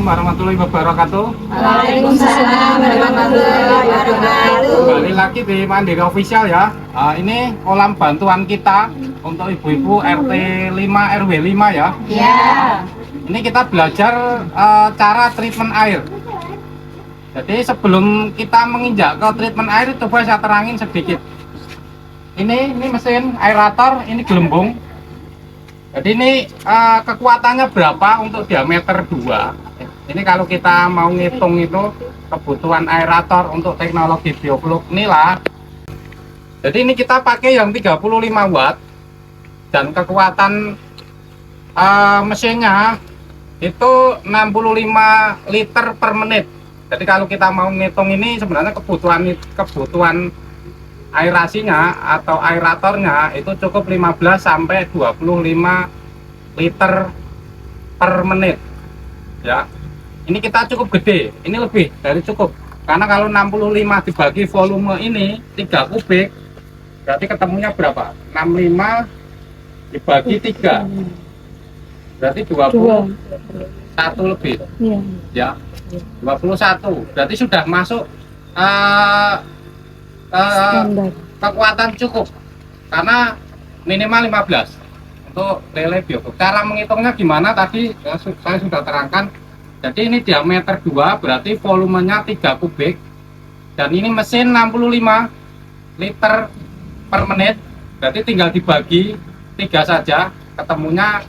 warahmatullahi wabarakatuh. Waalaikumsalam warahmatullahi wabarakatuh. Kembali lagi di Mandiri Official ya. Ini kolam bantuan kita untuk ibu-ibu RT 5 RW 5 ya. Ya. Ini kita belajar cara treatment air. Jadi sebelum kita menginjak ke treatment air, coba saya terangin sedikit. Ini mesin aerator, ini gelembung. Jadi ini kekuatannya berapa untuk diameter 2. Ini kalau kita mau ngitung itu kebutuhan aerator untuk teknologi bioflux inilah. Jadi ini kita pakai yang 35 watt dan kekuatan mesinnya itu 65 liter per menit. Jadi kalau kita mau ngitung ini sebenarnya kebutuhan aerasinya atau aeratornya itu cukup 15 sampai 25 liter per menit ya. Ini kita cukup gede, ini lebih dari cukup, karena kalau 65 dibagi volume ini 3 kubik berarti ketemunya berapa? 65 dibagi 3 berarti 21 lebih ya, 21 berarti sudah masuk kekuatan cukup, karena minimal 15 untuk lele bioflux. Cara menghitungnya gimana tadi saya sudah terangkan. Jadi ini diameter 2 berarti volumenya 3 kubik dan ini mesin 65 liter per menit, berarti tinggal dibagi 3 saja, ketemunya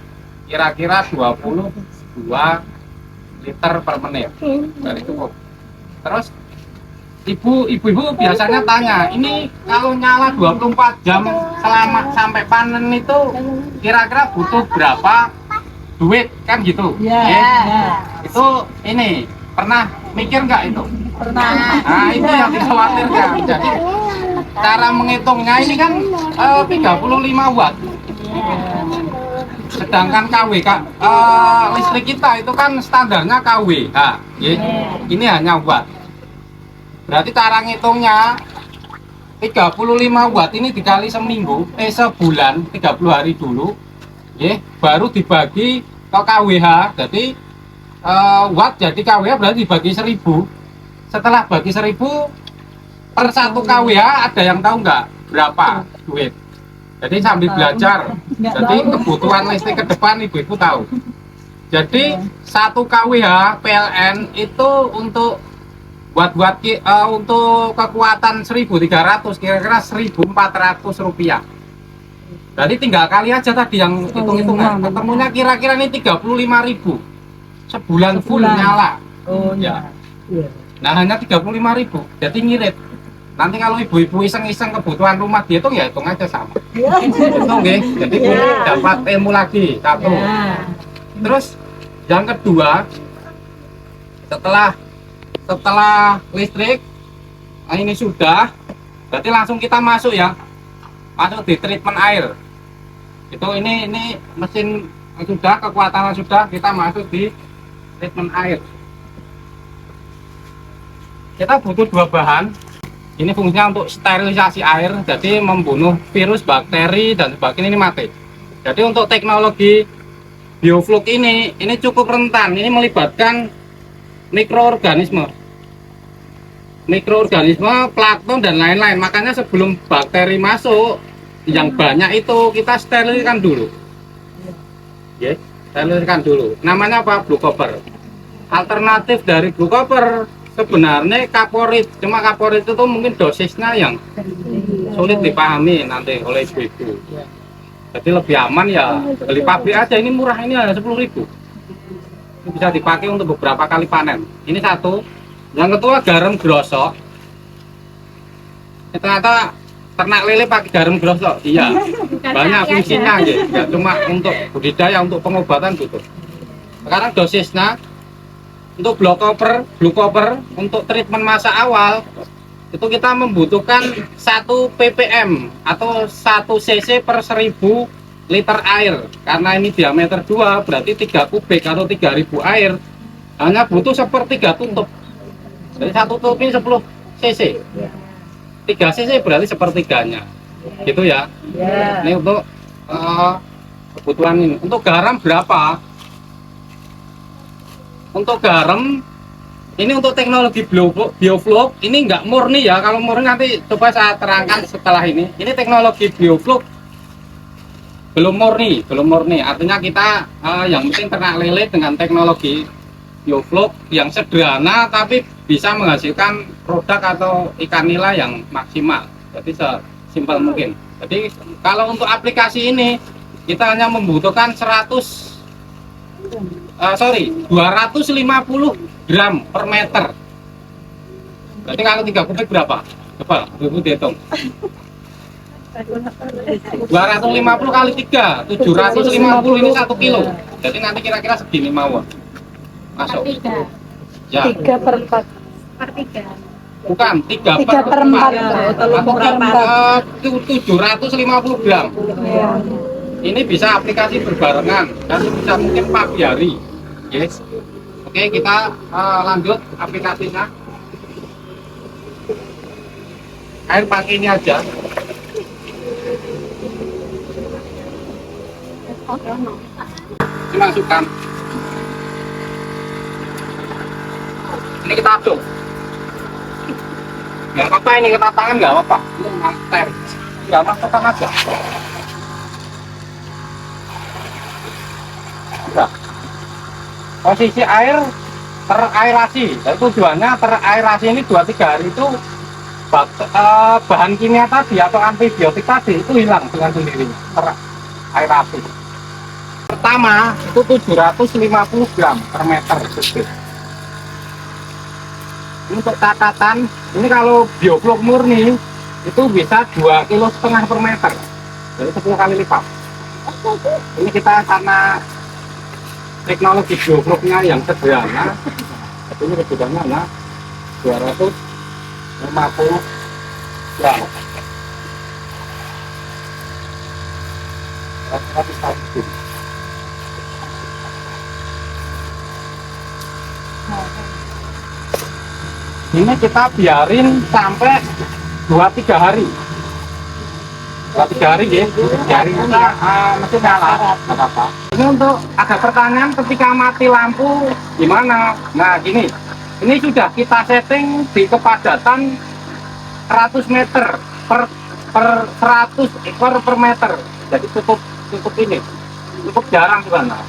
kira-kira 22 liter per menit. Dari cukup. Terus ibu-ibu biasanya tanya, ini kalau nyala 24 jam selama sampai panen itu kira-kira butuh berapa duit, kan gitu ya? Itu ini pernah mikir nggak itu? Pernah. Nah itu yang dikhawatirkan. Jadi cara menghitungnya ini kan 35 watt, sedangkan KW listrik kita itu kan standarnya KW. Nah, ini hanya watt. Berarti cara ngitungnya 35 watt ini dikali seminggu, sebulan 30 hari dulu, baru dibagi ke kWh. Jadi watt jadi kWh berarti dibagi 1000. Setelah bagi 1000 per 1 kWh, ada yang tahu nggak berapa duit? Jadi sambil belajar, jadi kebutuhan listrik ke depan ibu-ibu tahu. Jadi 1 kWh PLN itu untuk untuk kekuatan 1300 kira-kira 1400 rupiah. Jadi tinggal kali aja tadi yang hitung-hitungan, ketemunya kira-kira ini 35.000 sebulan full nyala. Ya. Nah hanya 35.000, jadi ngirit. Nanti kalau ibu-ibu iseng-iseng kebutuhan rumah dihitung ya hitung aja sama. Hitung nggih. Jadi dapat ilmu lagi satu. Terus yang kedua, setelah listrik, nah ini sudah, berarti langsung kita masuk ya, masuk di treatment air. Itu ini mesin sudah, kekuatan sudah, kita masuk di treatment air. Kita butuh 2 bahan. Ini fungsinya untuk sterilisasi air, jadi membunuh virus, bakteri dan sebagainya, ini mati. Jadi untuk teknologi bioflux ini cukup rentan. Ini melibatkan mikroorganisme, plankton dan lain-lain. Makanya sebelum bakteri masuk yang banyak itu kita sterilkan dulu. Sterilkan dulu. Namanya apa? Blue copper. Alternatif dari blue copper sebenarnya kaporit. Cuma kaporit itu mungkin dosisnya yang sulit dipahami nanti oleh ibu-ibu. Jadi lebih aman ya beli pabrik aja. Ini murah, ini hanya 10.000. Ini bisa dipakai untuk beberapa kali panen. Ini satu. Yang kedua garam grosok. Ternyata ternak lele pakai garam grosok. Iya. Banyak fungsinya ya. Enggak cuma untuk budidaya, untuk pengobatan gitu. Sekarang dosisnya untuk blue copper untuk treatment masa awal itu kita membutuhkan 1 ppm atau 1 cc per 1000 liter air. Karena ini diameter 2 berarti 3 kubik atau 3000 air hanya butuh sepertiga tutup. Jadi 1 tutup ini 10 cc, 3 cc berarti sepertiganya gitu ya. Ini untuk kebutuhan ini. Untuk garam berapa? Untuk garam ini untuk teknologi bioflok ini nggak murni ya. Kalau murni nanti coba saya terangkan setelah ini. Ini teknologi bioflok belum murni. Artinya kita yang penting ternak lele dengan teknologi bioflok yang sederhana tapi bisa menghasilkan produk atau ikan nila yang maksimal. Jadi sesimpel mungkin. Jadi kalau untuk aplikasi ini kita hanya membutuhkan 250 gram per meter. Berarti kalau 3 kubik berapa? Coba Ibu dihitung. 250 kali 3, 750 ini 1 kilo. Jadi nanti kira-kira segini mau masuk. Ya. 3/4. Bukan 3 3/4. per 750 gram. Ya. Ini bisa aplikasi berbarengan dan bisa mungkin pagi hari. Yes. Oke, kita lanjut aplikasinya. Air pakai ini aja. Dimasukkan. Ini kita aduk. Nggak apa-apa ini kena tangan nggak apa-apa. Ini mantel. Nggak masukkan aja. Udah. Posisi air teraerasi. Jadi tujuannya teraerasi ini 2-3 hari itu bahan kimia tadi atau antibiotik tadi itu hilang dengan sendirinya. Teraerasi. Pertama itu 750 gram per meter kubik. Ini untuk catatan, ini kalau bioflok murni itu bisa 2,5 kg per meter, jadi 10 kali lipat. Ini kita karena teknologi biofloknya yang sederhana, ini kebutuhannya hanya 250 gram. Ini kita biarin sampai 2-3 hari. 2-3 hari ya, biarin kita mesti nyala, nggak apa-apa. Ini untuk ada pertanyaan ketika mati lampu gimana? Nah gini, ini sudah kita setting di kepadatan 100 meter per 100 ekor per meter. Jadi cukup ini, cukup jarang sebenarnya.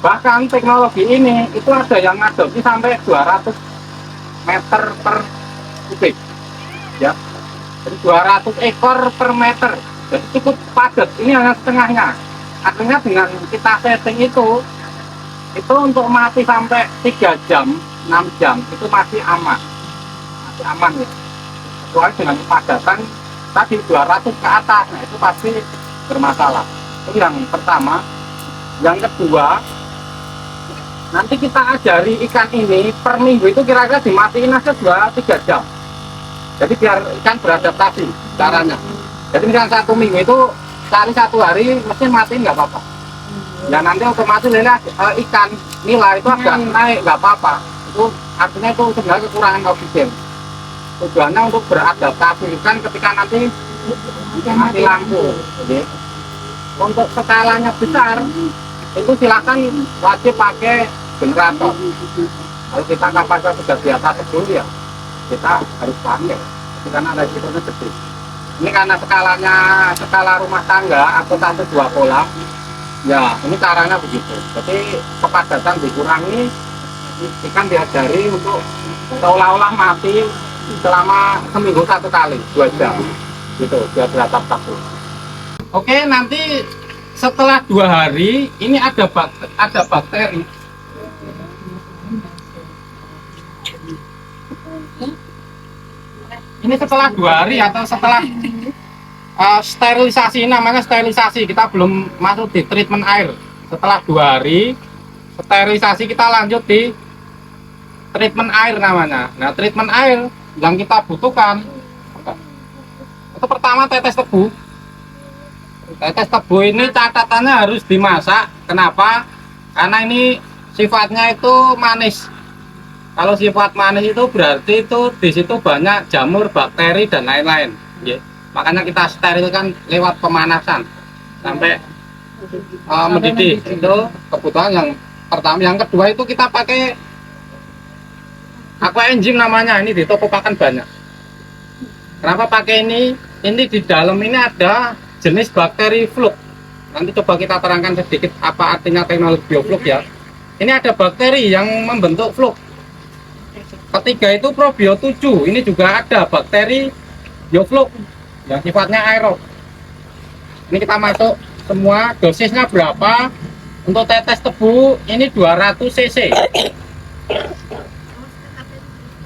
Bahkan teknologi ini itu ada yang ngadopsi sampai 200 meter per kubik ya, jadi 200 ekor per meter, jadi cukup padat. Ini hanya setengahnya, artinya dengan kita setting itu untuk mati sampai 3 jam 6 jam itu masih aman ya. Kecuali dengan kepadatan tadi 200 ke atas, nah itu pasti bermasalah. Itu yang pertama. Yang kedua, nanti kita ajari ikan ini per minggu itu kira-kira dimatiin aja 2-3 jam. Jadi biar ikan beradaptasi caranya. Jadi misalnya 1 minggu itu cari 1 hari mesin matiin nggak apa-apa. Ya nanti otomatis ikan nila itu agak naik nggak apa-apa. Itu artinya itu sebenarnya kekurangan oksigen. Tujuannya untuk beradaptasi ikan ketika nanti mati lampu. Jadi, untuk skalanya besar itu silakan wajib pakai generator. Kalau kita kapasitas sudah biasa sebelum ya kita harus pakai, karena resikonya gede. Ini karena skala rumah tangga atau 1-2 kolam ya, ini caranya begitu. Jadi kepadatan dikurangi, ikan diajari untuk seolah-olah mati selama seminggu 1 kali 2 jam gitu, biar beradaptasi. Oke, nanti setelah 2 hari ini ada bakteri. Ini setelah 2 hari atau setelah sterilisasi, namanya sterilisasi, kita belum masuk di treatment air. Setelah 2 hari sterilisasi kita lanjut di treatment air namanya. Nah, treatment air yang kita butuhkan itu pertama tetes tebu. Tetes tebu ini catatannya harus dimasak. Kenapa? Karena ini sifatnya itu manis. Kalau sifat manis itu berarti itu di situ banyak jamur, bakteri dan lain-lain. Makanya kita sterilkan lewat pemanasan sampai mendidih. Itu kebutuhan yang pertama. Yang kedua itu kita pakai aqua enzim namanya, ini di toko pakan banyak. Kenapa pakai ini? Ini di dalam ini ada jenis bakteri fluk. Nanti coba kita terangkan sedikit apa artinya teknologi biofluk ya. Ini ada bakteri yang membentuk fluk. Ketiga itu probio 7. Ini juga ada bakteri biofluk yang sifatnya aerob. Ini kita masuk semua, dosisnya berapa? Untuk tetes tebu ini 200 cc.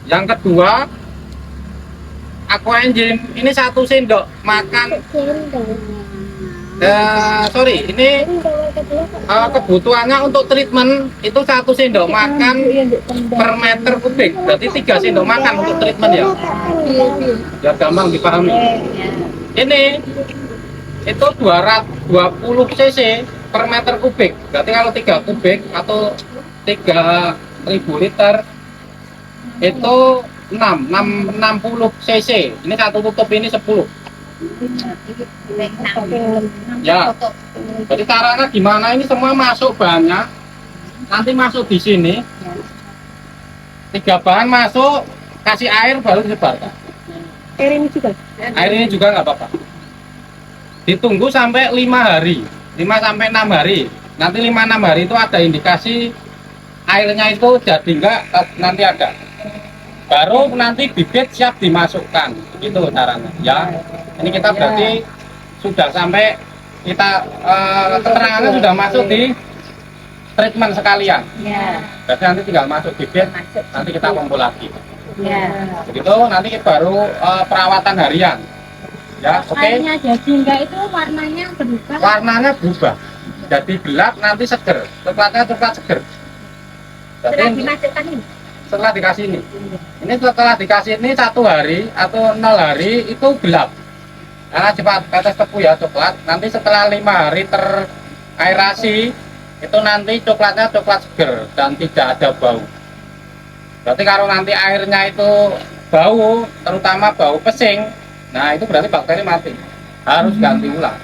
Yang kedua, aqua enzim ini 1 sendok makan. Ini kebutuhannya untuk treatment itu 1 sendok makan per meter kubik. Berarti 3 sendok makan untuk treatment ya. Ya gampang dipahami. Ini itu 220 cc per meter kubik. Berarti kalau 3 kubik atau 3000 liter itu 60 cc. Ini satu tutup ini 10. Ya. Jadi caranya gimana? Ini semua masuk bahannya. Nanti masuk di sini. 3 bahan masuk, kasih air baru disebarkan. Air ini juga nggak apa-apa. Ditunggu sampai 5 hari, 5 sampai 6 hari. Nanti 5-6 hari itu ada indikasi airnya itu jadi enggak, nanti ada. Baru nanti bibit siap dimasukkan, gitu caranya. Ya, ini kita berarti sudah sampai kita keterangannya sudah masuk di treatment sekalian. Berarti nanti tinggal masuk bibit, nanti kita kumpul lagi. Begitu, nanti baru perawatan harian. Ya, oke. Airnya jadi enggak itu warnanya berubah. Warnanya berubah. Jadi gelap nanti seger. Coklatnya coklat seger. Setelah dimasukkan ini. Setelah dikasih ini. Ini setelah dikasih ini 1 hari atau 0 hari itu gelap. Karena cepat tetes tebu ya coklat. Nanti setelah 5 hari teraerasi itu nanti coklatnya coklat seger dan tidak ada bau. Berarti kalau nanti airnya itu bau, terutama bau pesing, nah itu berarti bakteri mati, harus ganti ulang.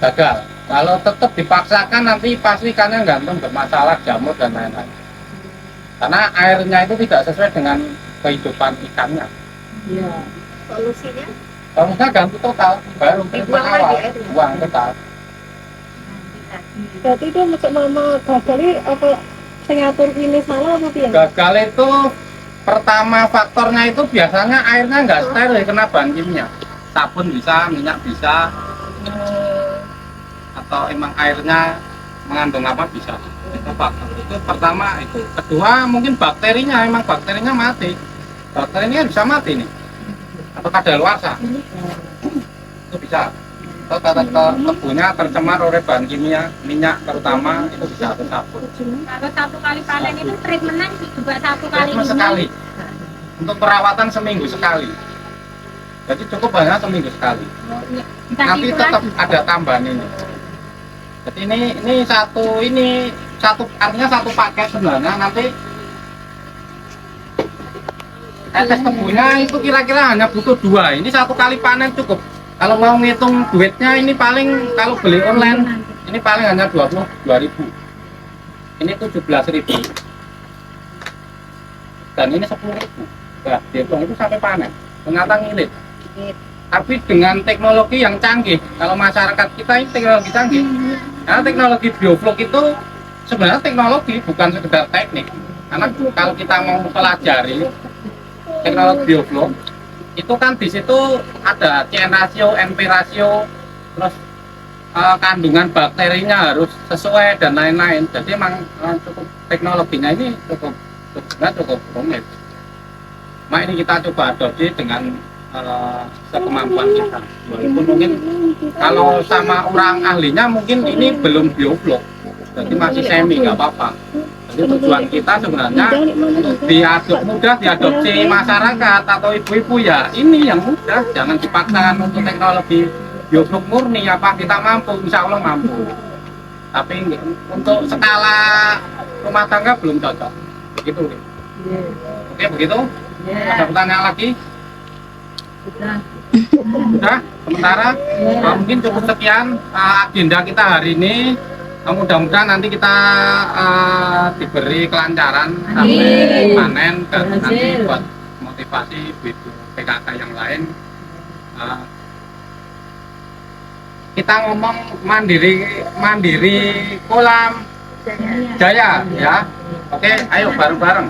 Gagal. Kalau tetap dipaksakan nanti pasti ikannya gantung bermasalah, jamur dan lain-lain. Karena airnya itu tidak sesuai dengan kehidupan ikannya. Solusinya? Solusinya ganti total, baru Dibuang awal, lagi airnya? buang total. Berarti itu masuk mama gagal apa sengatur ini salah apa ya? Gagal itu pertama faktornya itu biasanya airnya nggak steril, kena bahan kimia. Sabun bisa, minyak bisa, atau emang airnya mengandung apa bisa. Itu faktor. Itu pertama itu. Kedua mungkin bakterinya, emang bakterinya mati. Bakterinya bisa mati nih. Atau kadaluarsa. Itu bisa. Atau tebunya tercemar oleh bahan kimia, minyak terutama itu bisa atau sabun. Kalau 1 kali panen itu treatmentan juga 1 kali Cuma ini. sekali. Untuk perawatan seminggu sekali. Jadi cukup banyak seminggu sekali. Nanti tetap ada tambahan ini. Jadi ini satu artinya satu paket sebenarnya. Nanti tetes tebunya itu kira-kira hanya butuh 2. Ini 1 kali panen cukup. Kalau mau ngitung duitnya ini paling kalau beli online ini paling hanya 22.000. Ini 17.000. Dan ini 10.000. Nah, dihitung itu sampai panen. Ternyata ngirit. Tapi dengan teknologi yang canggih, kalau masyarakat kita ini teknologi canggih. Karena teknologi biofluk itu sebenarnya teknologi, bukan sekedar teknik. Karena kalau kita mau pelajari teknologi biofluk, itu kan di situ ada CN ratio, NP ratio, terus kandungan bakterinya harus sesuai dan lain-lain. Jadi memang cukup teknologinya ini cukup rumit. Nah ini kita coba adopsi dengan sekemampuan kita. Walaupun mungkin kalau sama orang ahlinya mungkin ini belum biofluk, jadi masih semi, nggak apa-apa. Jadi tujuan kita sebenarnya untuk mudah diadopsi masyarakat atau ibu-ibu ya ini yang mudah, jangan dipaksakan untuk teknologi biofluk murni. Apa kita mampu? Insya Allah mampu. Tapi untuk skala rumah tangga belum cocok. Begitu. Oke begitu. Ada pertanyaan lagi? Sudah sementara mungkin cukup sekian agenda kita hari ini. mudah-mudahan nanti kita diberi kelancaran sampai panen dan nanti buat motivasi ibu PKK yang lain. Kita ngomong mandiri kolam jaya ya. Oke, ayo bareng-bareng.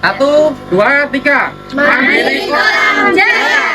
1, 2, 3. Mandiri kolam jaya.